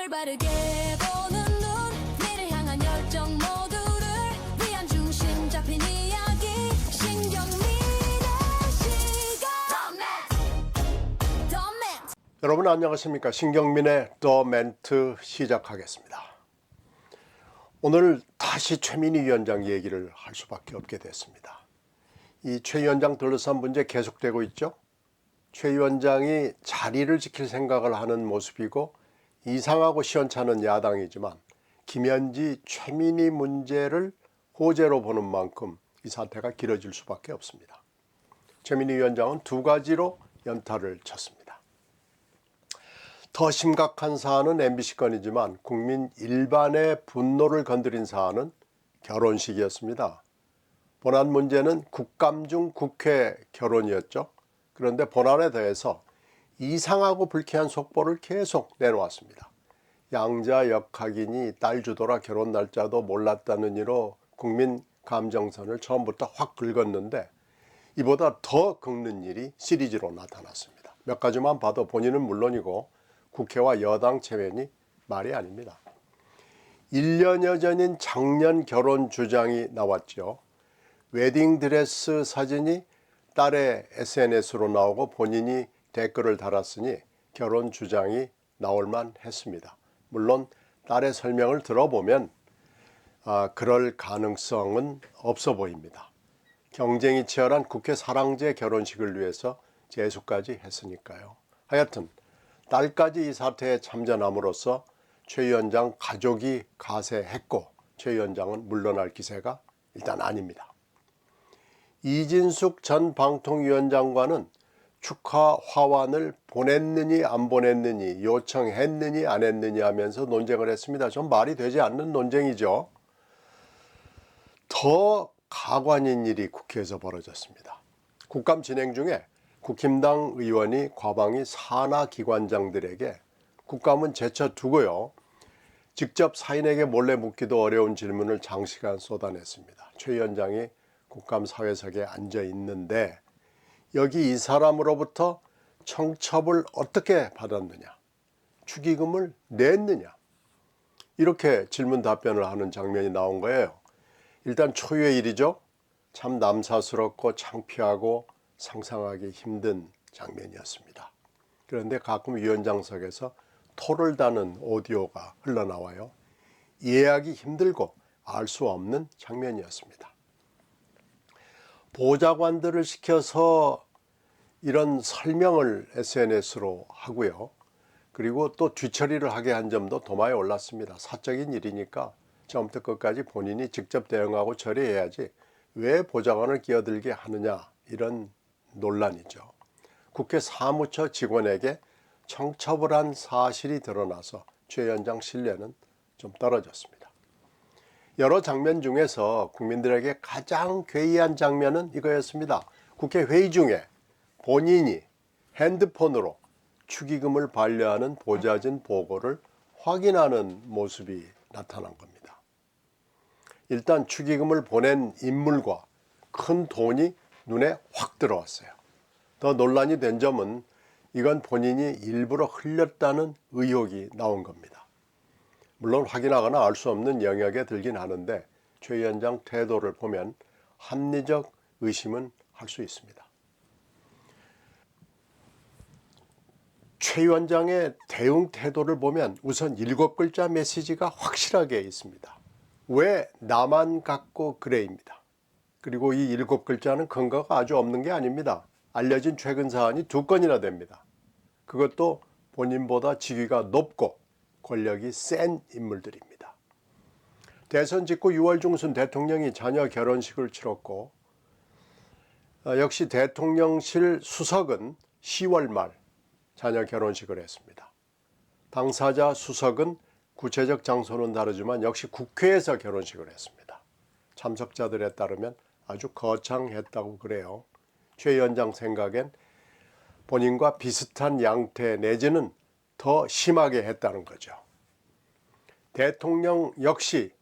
세상을 바르게 보는 눈, 미를 향한 열정 모두를 위한 중심 잡힌 이야기 신경민의 시간 더 멘트. 여러분 안녕하십니까? 신경민의 더 멘트 시작하겠습니다. 오늘 다시 최민희 위원장 얘기를 할 수밖에 없게 됐습니다. 이 최 위원장 둘러싼 문제 계속되고 있죠. 최 위원장이 자리를 지킬 생각을 하는 모습이고 이상하고 시원찮은 야당이지만 김현지 최민희 문제를 호재로 보는 만큼 이 사태가 길어질 수밖에 없습니다. 최민희 위원장은 두 가지로 연타를 쳤습니다. 더 심각한 사안은 MBC 건이지만 국민 일반의 분노를 건드린 사안은 결혼식이었습니다. 본안 문제는 국감 중 국회 결혼이었죠. 그런데 본안에 대해서 이상하고 불쾌한 속보를 계속 내놓았습니다. 양자 역학이니 딸 주도라 결혼 날짜도 몰랐다는 이로 국민 감정선을 처음부터 확 긁었는데 이보다 더 긁는 일이 시리즈로 나타났습니다. 몇 가지만 봐도 본인은 물론이고 국회와 여당 체면이 말이 아닙니다. 1년여 전인 작년 결혼 주장이 나왔죠. 웨딩드레스 사진이 딸의 SNS로 나오고 본인이 댓글을 달았으니 결혼 주장이 나올만 했습니다. 물론 딸의 설명을 들어보면 그럴 가능성은 없어 보입니다. 경쟁이 치열한 국회 사랑제 결혼식을 위해서 재수까지 했으니까요. 하여튼 딸까지 이 사태에 참전함으로써 최 위원장 가족이 가세했고 최 위원장은 물러날 기세가 일단 아닙니다. 이진숙 전 방통위원장과는 축하 화환을 보냈느니 안 보냈느니 요청했느니 안 했느니 하면서 논쟁을 했습니다. 좀 말이 되지 않는 논쟁이죠. 더 가관인 일이 국회에서 벌어졌습니다. 국감 진행 중에 국힘당 의원이 과방위 산하기관장들에게 국감은 제쳐두고요. 직접 사인에게 몰래 묻기도 어려운 질문을 장시간 쏟아냈습니다. 최 위원장이 국감 사회석에 앉아 있는데 여기 이 사람으로부터 청첩을 어떻게 받았느냐, 축의금을 냈느냐 이렇게 질문 답변을 하는 장면이 나온 거예요. 일단 초유의 일이죠. 참 남사스럽고 창피하고 상상하기 힘든 장면이었습니다. 그런데 가끔 위원장석에서 토를 다는 오디오가 흘러나와요. 이해하기 힘들고 알 수 없는 장면이었습니다. 보좌관들을 시켜서 이런 설명을 SNS로 하고요. 그리고 또 뒤처리를 하게 한 점도 도마에 올랐습니다. 사적인 일이니까 처음부터 끝까지 본인이 직접 대응하고 처리해야지 왜 보좌관을 끼어들게 하느냐 이런 논란이죠. 국회 사무처 직원에게 청첩을 한 사실이 드러나서 최 위원장 신뢰는 좀 떨어졌습니다. 여러 장면 중에서 국민들에게 가장 괴이한 장면은 이거였습니다. 국회 회의 중에 본인이 핸드폰으로 축의금을 반려하는 보좌진 보고를 확인하는 모습이 나타난 겁니다. 일단 축의금을 보낸 인물과 큰 돈이 눈에 확 들어왔어요. 더 논란이 된 점은 이건 본인이 일부러 흘렸다는 의혹이 나온 겁니다. 물론 확인하거나 알 수 없는 영역에 들긴 하는데 최 위원장 태도를 보면 합리적 의심은 할 수 있습니다. 최 위원장의 대응 태도를 보면 우선 7글자 메시지가 확실하게 있습니다. 왜 나만 갖고 그래입니다. 그리고 이 7글자는 근거가 아주 없는 게 아닙니다. 알려진 최근 사안이 2건이나 됩니다. 그것도 본인보다 직위가 높고 권력이 센 인물들입니다. 대선 직후 6월 중순 대통령이 자녀 결혼식을 치렀고 역시 대통령실 수석은 10월 말 자녀 결혼식을 했습니다. 당사자 수석은 구체적 장소는 다르지만 역시 국회에서 결혼식을 했습니다. 참석자들에 따르면 아주 거창했다고 그래요. 최 위원장 생각엔 본인과 비슷한 양태 내지는 더 심하게 했다는 거죠. 대통령 역시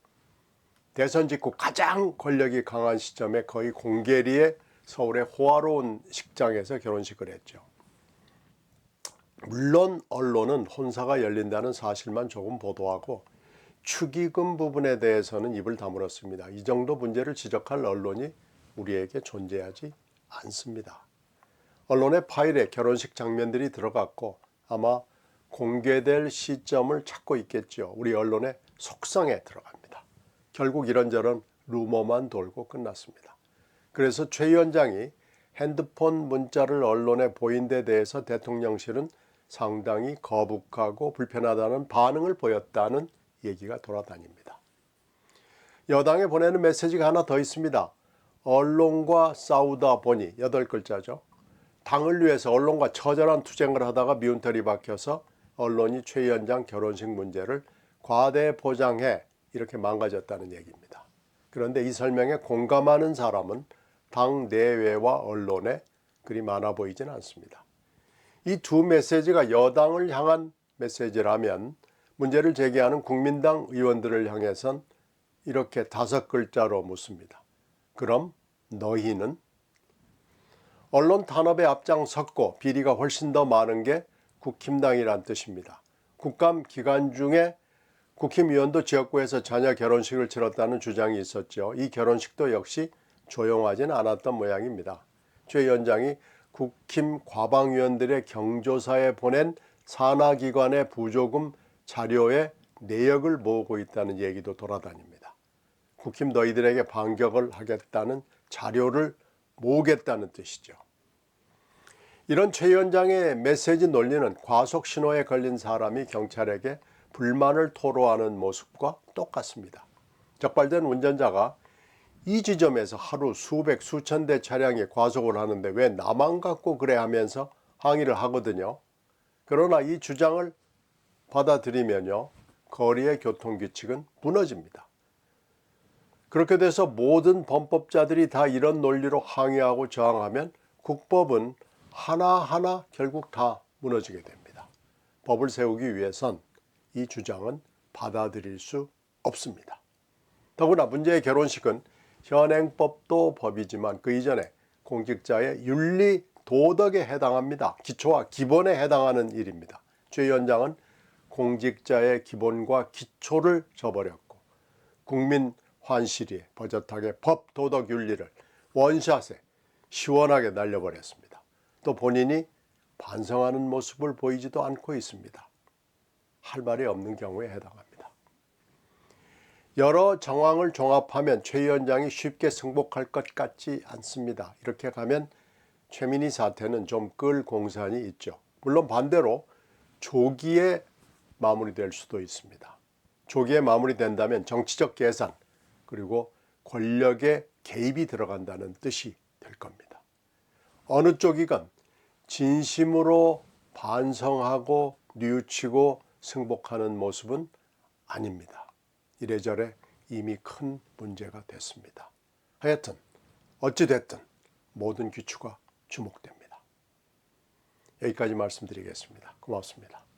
대선 직후 가장 권력이 강한 시점에 거의 공개리에 서울의 호화로운 식장에서 결혼식을 했죠. 물론 언론은 혼사가 열린다는 사실만 조금 보도하고 축의금 부분에 대해서는 입을 다물었습니다. 이 정도 문제를 지적할 언론이 우리에게 존재하지 않습니다. 언론의 파일에 결혼식 장면들이 들어갔고 아마 공개될 시점을 찾고 있겠죠. 우리 언론의 속성에 들어갑니다. 결국 이런저런 루머만 돌고 끝났습니다. 그래서 최 위원장이 핸드폰 문자를 언론에 보인 데 대해서 대통령실은 상당히 거북하고 불편하다는 반응을 보였다는 얘기가 돌아다닙니다. 여당에 보내는 메시지가 하나 더 있습니다. 언론과 싸우다 보니 8글자죠. 당을 위해서 언론과 처절한 투쟁을 하다가 미운털이 박혀서 언론이 최 위원장 결혼식 문제를 과대포장해 이렇게 망가졌다는 얘기입니다. 그런데 이 설명에 공감하는 사람은 당 내외와 언론에 그리 많아 보이진 않습니다. 이 두 메시지가 여당을 향한 메시지라면 문제를 제기하는 국민당 의원들을 향해선 이렇게 5글자로 묻습니다. 그럼 너희는? 언론 탄압에 앞장섰고 비리가 훨씬 더 많은 게 국힘당이란 뜻입니다. 국감 기간 중에 국힘의원도 지역구에서 자녀 결혼식을 치렀다는 주장이 있었죠. 이 결혼식도 역시 조용하진 않았던 모양입니다. 최 위원장이 국힘 과방위원들의 경조사에 보낸 산하기관의 부조금 자료의 내역을 모으고 있다는 얘기도 돌아다닙니다. 국힘 너희들에게 반격을 하겠다는 자료를 모으겠다는 뜻이죠. 이런 최 위원장의 메시지 논리는 과속 신호에 걸린 사람이 경찰에게 불만을 토로하는 모습과 똑같습니다. 적발된 운전자가 이 지점에서 하루 수백 수천 대 차량이 과속을 하는데 왜 나만 갖고 그래 하면서 항의를 하거든요. 그러나 이 주장을 받아들이면요, 거리의 교통규칙은 무너집니다. 그렇게 돼서 모든 범법자들이 다 이런 논리로 항의하고 저항하면 국법은 하나하나 결국 다 무너지게 됩니다. 법을 세우기 위해선 이 주장은 받아들일 수 없습니다. 더구나 문제의 결혼식은 현행법도 법이지만 그 이전에 공직자의 윤리, 도덕에 해당합니다. 기초와 기본에 해당하는 일입니다. 최 위원장은 공직자의 기본과 기초를 저버렸고 국민 환시리에 버젓하게 법, 도덕, 윤리를 원샷에 시원하게 날려버렸습니다. 또 본인이 반성하는 모습을 보이지도 않고 있습니다. 할 말이 없는 경우에 해당합니다. 여러 정황을 종합하면 최 위원장이 쉽게 승복할 것 같지 않습니다. 이렇게 가면 최민희 사태는 좀 끌 공산이 있죠. 물론 반대로 조기에 마무리될 수도 있습니다. 조기에 마무리된다면 정치적 계산 그리고 권력의 개입이 들어간다는 뜻이 될 겁니다. 어느 쪽이건 진심으로 반성하고 뉘우치고 승복하는 모습은 아닙니다. 이래저래 이미 큰 문제가 됐습니다. 하여튼 어찌됐든 모든 귀추가 주목됩니다. 여기까지 말씀드리겠습니다. 고맙습니다.